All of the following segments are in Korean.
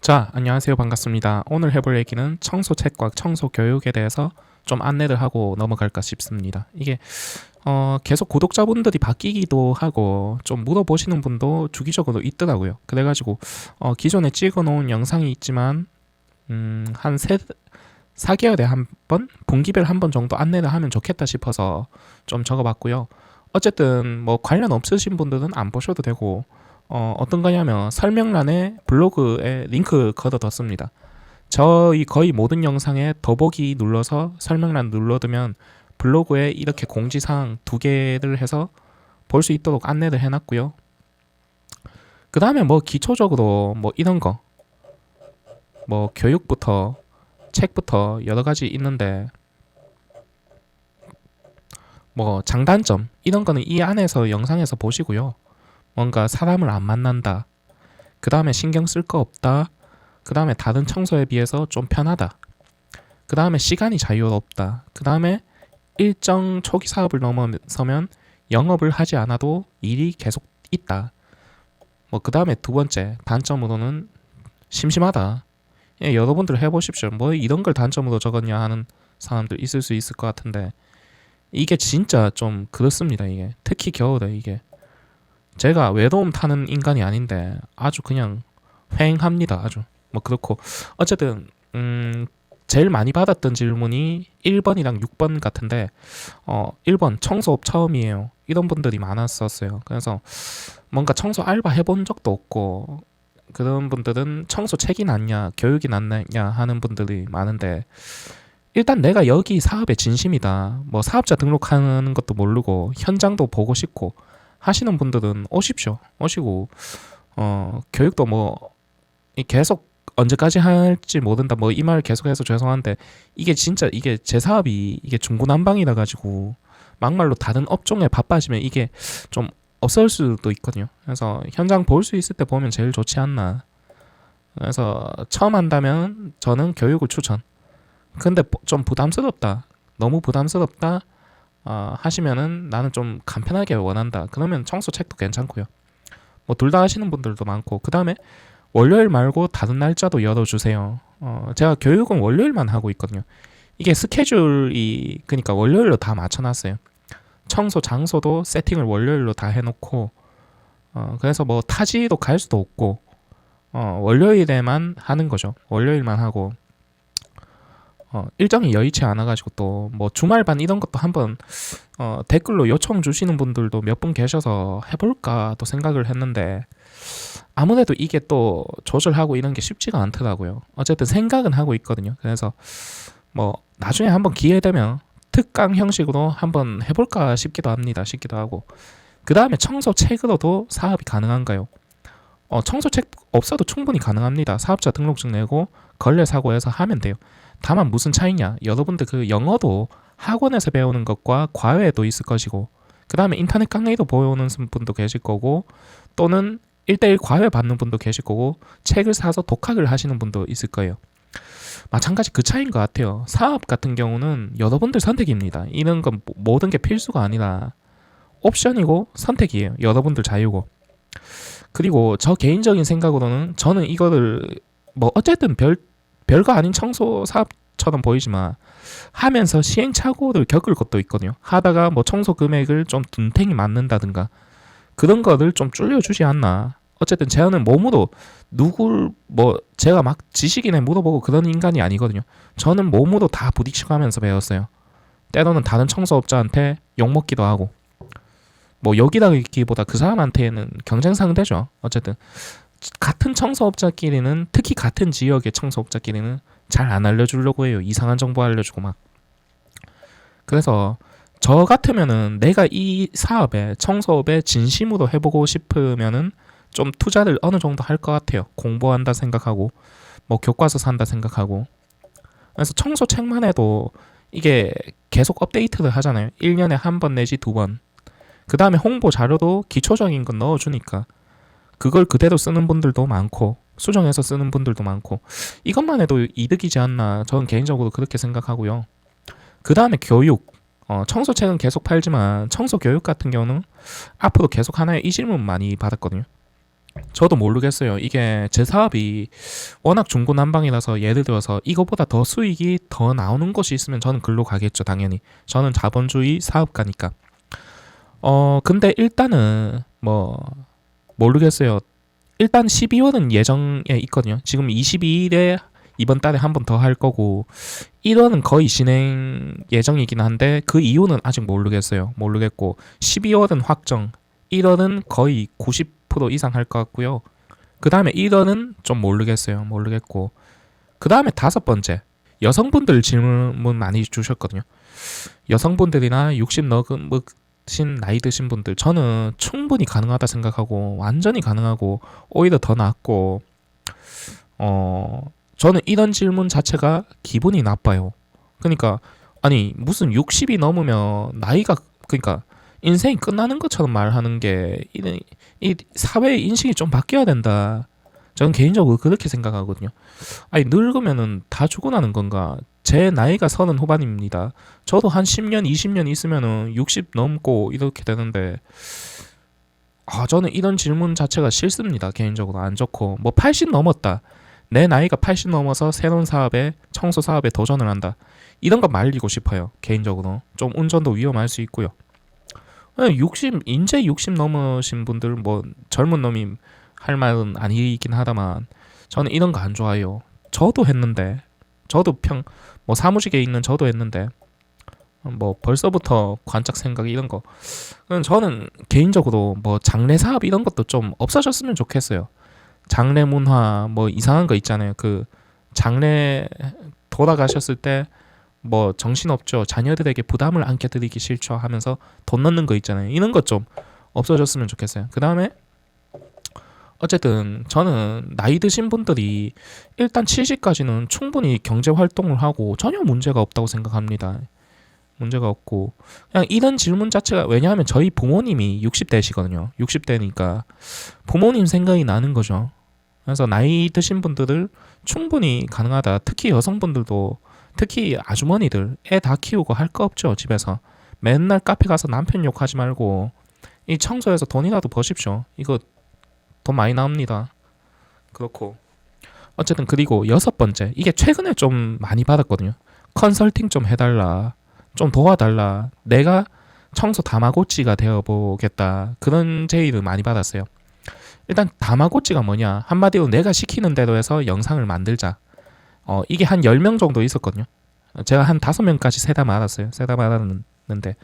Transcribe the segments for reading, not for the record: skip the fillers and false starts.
자, 안녕하세요. 반갑습니다. 오늘 해볼 얘기는 청소책과 청소교육에 대해서 좀 안내를 하고 넘어갈까 싶습니다. 이게 계속 구독자분들이 바뀌기도 하고 좀 물어보시는 분도 주기적으로 있더라고요. 그래가지고 기존에 찍어놓은 영상이 있지만 한 4개월에 한 번, 분기별 한 번 정도 안내를 하면 좋겠다 싶어서 좀 적어봤고요. 어쨌든 뭐 관련 없으신 분들은 안 보셔도 되고 어떤 거냐면 설명란에 블로그에 링크 걸어뒀습니다. 저희 거의 모든 영상에 더보기 눌러서 설명란 눌러두면 블로그에 이렇게 공지사항 2개를 해서 볼 수 있도록 안내를 해놨고요. 그 다음에 뭐 기초적으로 뭐 이런 거 뭐 교육부터 책부터 여러 가지 있는데 뭐 장단점 이런 거는 이 안에서 영상에서 보시고요. 뭔가 사람을 안 만난다. 그 다음에 신경 쓸 거 없다. 그 다음에 다른 청소에 비해서 좀 편하다. 그 다음에 시간이 자유롭다. 그 다음에 일정 초기 사업을 넘어서면 영업을 하지 않아도 일이 계속 있다. 뭐 그 다음에 두 번째 단점으로는 심심하다. 예, 여러분들 해보십시오. 뭐 이런 걸 단점으로 적었냐 하는 사람들 있을 수 있을 것 같은데 이게 진짜 좀 그렇습니다. 이게 특히 겨울에 이게 제가 외로움 타는 인간이 아닌데 아주 그냥 휑합니다. 아주 뭐 그렇고 어쨌든 제일 많이 받았던 질문이 1번이랑 6번 같은데 1번 청소업 처음이에요. 이런 분들이 많았었어요. 그래서 뭔가 청소 알바 해본 적도 없고 그런 분들은 청소 책이 낫냐 교육이 낫냐 하는 분들이 많은데 일단 내가 여기 사업에 진심이다. 뭐 사업자 등록하는 것도 모르고 현장도 보고 싶고 하시는 분들은 오십시오. 오시고 교육도 뭐 계속 언제까지 할지 모른다. 뭐 이 말 계속해서 죄송한데 이게 진짜 이게 제 사업이 이게 중구난방이라 가지고 막말로 다른 업종에 바빠지면 이게 좀 없을 수도 있거든요. 그래서 현장 볼 수 있을 때 보면 제일 좋지 않나. 그래서 처음 한다면 저는 교육을 추천. 근데 좀 부담스럽다. 너무 부담스럽다. 하시면은 나는 좀 간편하게 원한다. 그러면 청소 책도 괜찮고요. 뭐 둘 다 하시는 분들도 많고 그 다음에 월요일 말고 다른 날짜도 열어주세요. 제가 교육은 월요일만 하고 있거든요. 이게 스케줄이 그러니까 월요일로 다 맞춰놨어요. 청소 장소도 세팅을 월요일로 다 해놓고 그래서 뭐 타지도 갈 수도 없고 월요일에만 하는 거죠. 월요일만 하고 일정이 여의치 않아가지고 또 뭐 주말반 이런 것도 한번 댓글로 요청 주시는 분들도 몇 분 계셔서 해볼까 또 생각을 했는데 아무래도 이게 또 조절하고 이런 게 쉽지가 않더라고요. 어쨌든 생각은 하고 있거든요. 그래서 뭐 나중에 한번 기회 되면 특강 형식으로 한번 해볼까 싶기도 합니다. 싶기도 하고 그 다음에 청소 책으로도 사업이 가능한가요? 청소책 없어도 충분히 가능합니다. 사업자 등록증 내고 걸레사고해서 하면 돼요. 다만 무슨 차이냐? 여러분들 그 영어도 학원에서 배우는 것과 과외도 있을 것이고 그 다음에 인터넷 강의도 보는 분도 계실 거고 또는 1대1 과외 받는 분도 계실 거고 책을 사서 독학을 하시는 분도 있을 거예요. 마찬가지 그 차이인 것 같아요. 사업 같은 경우는 여러분들 선택입니다. 이런 건 모든 게 필수가 아니라 옵션이고 선택이에요. 여러분들 자유고. 그리고 저 개인적인 생각으로는 저는 이거를 뭐 어쨌든 별거 아닌 청소 사업처럼 보이지만 하면서 시행착오를 겪을 것도 있거든요. 하다가 뭐 청소 금액을 좀 둔탱이 맞는다든가 그런 거를 좀 줄여주지 않나. 어쨌든 제가 몸으로 누굴 뭐 제가 막 지식인에 물어보고 그런 인간이 아니거든요. 저는 몸으로 다 부딪혀가면서 배웠어요. 때로는 다른 청소업자한테 욕먹기도 하고 뭐 여기다기보다 그 사람한테는 경쟁 상대죠. 어쨌든 같은 청소업자끼리는 특히 같은 지역의 청소업자끼리는 잘 안 알려주려고 해요. 이상한 정보 알려주고 막. 그래서 저 같으면은 내가 이 사업에 청소업에 진심으로 해보고 싶으면은 좀 투자를 어느 정도 할 것 같아요. 공부한다 생각하고 뭐 교과서 산다 생각하고. 그래서 청소 책만 해도 이게 계속 업데이트를 하잖아요. 1년에 한 번 내지 2번. 그 다음에 홍보 자료도 기초적인 건 넣어주니까 그걸 그대로 쓰는 분들도 많고 수정해서 쓰는 분들도 많고 이것만 해도 이득이지 않나 저는 개인적으로 그렇게 생각하고요. 그 다음에 교육 청소책은 계속 팔지만 청소 교육 같은 경우는 앞으로 계속 하나의 이 질문 많이 받았거든요. 저도 모르겠어요. 이게 제 사업이 워낙 중구난방이라서 예를 들어서 이거보다 더 수익이 더 나오는 곳이 있으면 저는 글로 가겠죠, 당연히. 저는 자본주의 사업가니까. 근데 일단은 뭐 모르겠어요. 일단 12월은 예정에 있거든요. 지금 22일에 이번 달에 한 번 더 할 거고 1월은 거의 진행 예정이긴 한데 그 이유는 아직 모르겠어요. 모르겠고 12월은 확정, 1월은 거의 90% 이상 할 것 같고요. 그 다음에 1월은 좀 모르겠어요. 모르겠고 그 다음에 다섯 번째, 여성분들 질문 많이 주셨거든요. 여성분들이나 60 넘으신 나이 드신 분들, 저는 충분히 가능하다 생각하고 완전히 가능하고 오히려 더 낫고, 어 저는 이런 질문 자체가 기분이 나빠요. 그러니까 아니 무슨 60이 넘으면 나이가, 그러니까 인생이 끝나는 것처럼 말하는 게 이 사회의 인식이 좀 바뀌어야 된다. 저는 개인적으로 그렇게 생각하거든요. 아니 늙으면은 다 죽어나는 건가? 제 나이가 서른 후반입니다. 저도 한 10년, 20년 있으면은 60 넘고 이렇게 되는데, 저는 이런 질문 자체가 싫습니다. 개인적으로 안 좋고, 뭐 80 넘었다, 내 나이가 80 넘어서 새로운 사업에, 청소 사업에 도전을 한다, 이런 거 말리고 싶어요. 개인적으로 좀 운전도 위험할 수 있고요. 60 인제 60 넘으신 분들, 뭐 젊은 놈이 할 말은 아니긴 하다만 저는 이런 거 안 좋아해요. 저도 했는데, 저도 뭐 사무직에 있는 저도 했는데 뭐 벌써부터 관짝 생각 이런 거, 저는 개인적으로 뭐 장례 사업 이런 것도 좀 없어졌으면 좋겠어요. 장례 문화 뭐 이상한 거 있잖아요. 그 장례 돌아가셨을 때 뭐 정신없죠, 자녀들에게 부담을 안겨드리기 싫죠 하면서 돈 넣는 거 있잖아요. 이런 것 좀 없어졌으면 좋겠어요. 그 다음에 어쨌든 저는 나이 드신 분들이 일단 70까지는 충분히 경제 활동을 하고 전혀 문제가 없다고 생각합니다. 문제가 없고, 그냥 이런 질문 자체가, 왜냐하면 저희 부모님이 60대시거든요. 60대니까 부모님 생각이 나는 거죠. 그래서 나이 드신 분들을 충분히 가능하다. 특히 여성분들도, 특히 아주머니들 애 다 키우고 할 거 없죠, 집에서. 맨날 카페 가서 남편 욕하지 말고 이 청소해서 돈이라도 버십시오. 이거 돈 많이 나옵니다. 그렇고 어쨌든, 그리고 여섯 번째, 이게 최근에 좀 많이 받았거든요. 컨설팅 좀 해달라, 좀 도와달라, 내가 청소 다마고찌가 되어보겠다, 그런 제의를 많이 받았어요. 일단 다마고찌가 뭐냐, 한마디로 내가 시키는 대로 해서 영상을 만들자. 이게 한 10명 정도 있었거든요. 제가 한 5명까지 세다 말았어요. 세다 말았는데,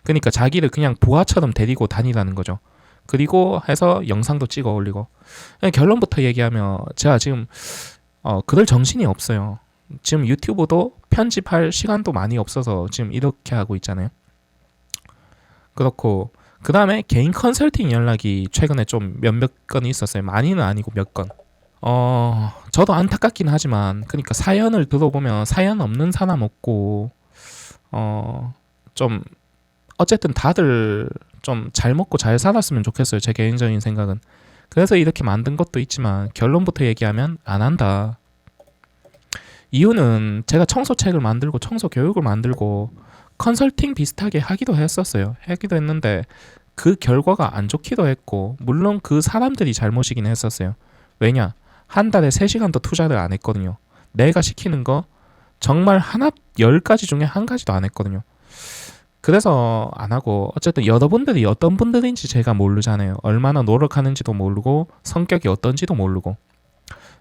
그러니까 자기를 그냥 부하처럼 데리고 다니라는 거죠. 그리고 해서 영상도 찍어 올리고. 결론부터 얘기하면 제가 지금 그럴 정신이 없어요. 지금 유튜브도 편집할 시간도 많이 없어서 지금 이렇게 하고 있잖아요. 그렇고 그 다음에 개인 컨설팅 연락이 최근에 좀 몇몇 건이 있었어요. 많이는 아니고 몇 건. 저도 안타깝긴 하지만, 그러니까 사연을 들어보면 사연 없는 사람 없고, 좀 어쨌든 다들 좀 잘 먹고 잘 살았으면 좋겠어요. 제 개인적인 생각은. 그래서 이렇게 만든 것도 있지만 결론부터 얘기하면 안 한다. 이유는 제가 청소책을 만들고 청소 교육을 만들고 컨설팅 비슷하게 하기도 했었어요. 하기도 했는데 그 결과가 안 좋기도 했고, 물론 그 사람들이 잘못이긴 했었어요. 왜냐? 한 달에 3시간도 투자를 안 했거든요. 내가 시키는 거 정말 하나, 10가지 중에 한 가지도 안 했거든요. 그래서 안 하고, 어쨌든 여러분들이 어떤 분들인지 제가 모르잖아요. 얼마나 노력하는지도 모르고 성격이 어떤지도 모르고.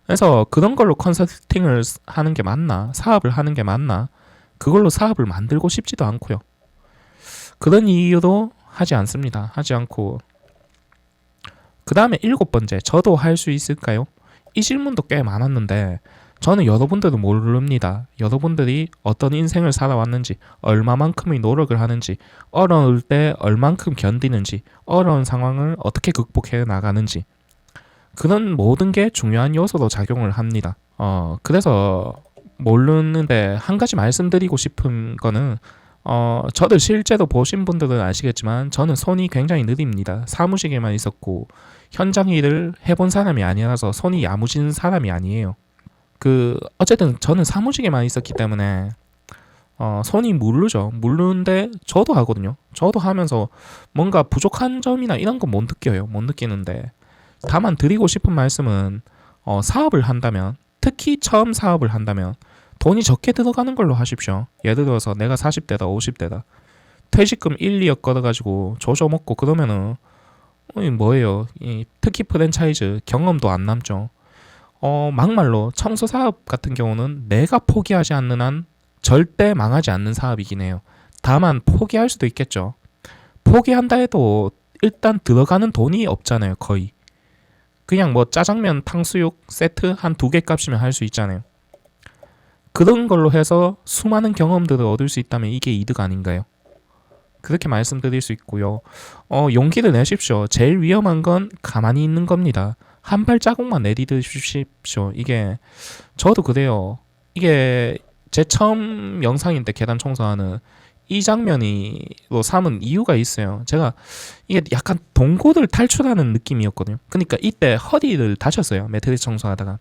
그래서 그런 걸로 컨설팅을 하는 게 맞나, 사업을 하는 게 맞나, 그걸로 사업을 만들고 싶지도 않고요. 그런 이유로 하지 않습니다. 하지 않고. 그 다음에 7번째, 저도 할 수 있을까요? 이 질문도 꽤 많았는데 저는 여러분들도 모릅니다. 여러분들이 어떤 인생을 살아왔는지, 얼마만큼의 노력을 하는지, 어려울 때 얼만큼 견디는지, 어려운 상황을 어떻게 극복해 나가는지, 그런 모든 게 중요한 요소로 작용을 합니다. 그래서 모르는데 한 가지 말씀드리고 싶은 거는, 저를 실제로 보신 분들은 아시겠지만 저는 손이 굉장히 느립니다. 사무직에만 있었고 현장 일을 해본 사람이 아니라서 손이 야무진 사람이 아니에요. 어쨌든 저는 사무직에만 있었기 때문에 손이 무르죠. 무르는데 저도 하거든요. 저도 하면서 뭔가 부족한 점이나 이런 건 못 느껴요. 못 느끼는데 다만 드리고 싶은 말씀은 사업을 한다면, 특히 처음 사업을 한다면 돈이 적게 들어가는 걸로 하십시오. 예를 들어서 내가 40대다 50대다 퇴직금 1, 2억 걷어가지고 조져 먹고 그러면은 뭐예요? 특히 프랜차이즈 경험도 안 남죠. 막말로 청소 사업 같은 경우는 내가 포기하지 않는 한 절대 망하지 않는 사업이긴 해요. 다만 포기할 수도 있겠죠. 포기한다 해도 일단 들어가는 돈이 없잖아요, 거의. 그냥 뭐 짜장면, 탕수육 세트 한 2개 값이면 할 수 있잖아요. 그런 걸로 해서 수많은 경험들을 얻을 수 있다면 이게 이득 아닌가요? 그렇게 말씀드릴 수 있고요. 용기를 내십시오. 제일 위험한 건 가만히 있는 겁니다. 한 발자국만 내디디십시오. 이게 저도 그래요. 이게 제 처음 영상인데 계단 청소하는 이 장면이로 삼은 이유가 있어요. 제가 이게 약간 동굴을 탈출하는 느낌이었거든요. 그러니까 이때 허리를 다쳤어요. 매트리스 청소하다가.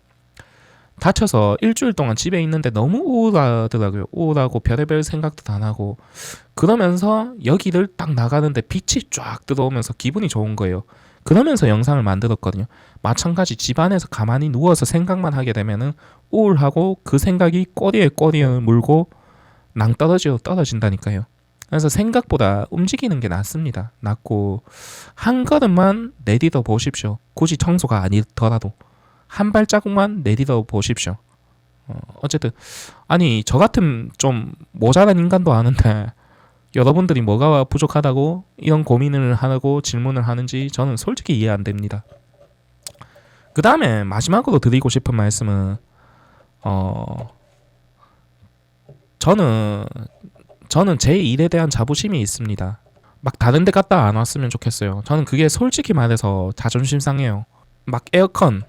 다쳐서 일주일 동안 집에 있는데 너무 우울하더라고요. 우울하고 별의별 생각도 다 나고 그러면서 여기를 딱 나가는데 빛이 쫙 들어오면서 기분이 좋은 거예요. 그러면서 영상을 만들었거든요. 마찬가지 집 안에서 가만히 누워서 생각만 하게 되면은 우울하고 그 생각이 꼬리에 물고 낭떠러지로 떨어진다니까요. 그래서 생각보다 움직이는 게 낫습니다. 낫고 한 걸음만 내디뎌 보십시오. 굳이 청소가 아니더라도 한 발자국만 내디뎌 보십시오. 어쨌든 아니 저 같은 좀 모자란 인간도 아는데 여러분들이 뭐가 부족하다고 이런 고민을 하고 질문을 하는지 저는 솔직히 이해 안 됩니다. 그 다음에 마지막으로 드리고 싶은 말씀은 저는 제 일에 대한 자부심이 있습니다. 막 다른 데 갔다 안 왔으면 좋겠어요. 저는 그게 솔직히 말해서 자존심 상해요. 막 에어컨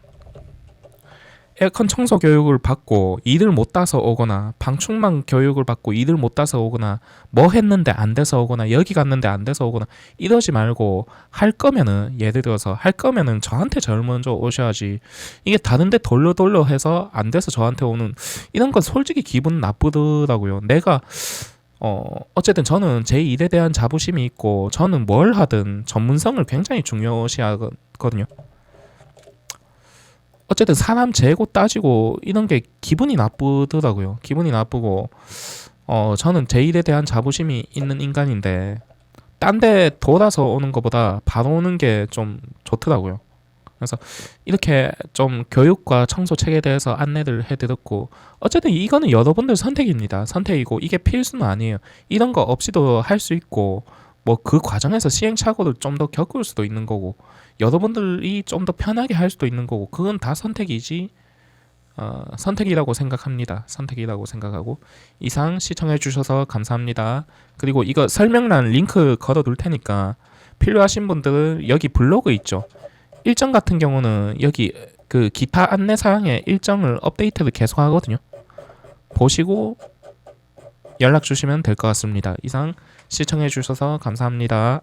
청소 교육을 받고 일을 못 따서 오거나 방충망 교육을 받고 일을 못 따서 오거나 뭐 했는데 안 돼서 오거나 여기 갔는데 안 돼서 오거나 이러지 말고 할 거면은 예를 들어서 할 거면은 저한테 제일 먼저 오셔야지. 이게 다른데 돌려 해서 안 돼서 저한테 오는 이런 건 솔직히 기분 나쁘더라고요. 내가 어쨌든 저는 제 일에 대한 자부심이 있고 저는 뭘 하든 전문성을 굉장히 중요시하거든요. 어쨌든 사람 재고 따지고 이런 게 기분이 나쁘더라고요. 기분이 나쁘고 저는 제 일에 대한 자부심이 있는 인간인데 딴 데 돌아서 오는 것보다 바로 오는 게 좀 좋더라고요. 그래서 이렇게 좀 교육과 청소 책에 대해서 안내를 해드렸고 어쨌든 이거는 여러분들 선택입니다. 선택이고 이게 필수는 아니에요. 이런 거 없이도 할 수 있고 뭐 그 과정에서 시행착오를 좀 더 겪을 수도 있는 거고 여러분들이 좀 더 편하게 할 수도 있는 거고 그건 다 선택이지 선택이라고 생각합니다. 선택이라고 생각하고 이상 시청해 주셔서 감사합니다. 그리고 이거 설명란 링크 걸어 둘 테니까 필요하신 분들은 여기 블로그 있죠. 일정 같은 경우는 여기 그 기타 안내 사항에 일정을 업데이트를 계속 하거든요. 보시고 연락 주시면 될 것 같습니다. 이상 시청해 주셔서 감사합니다.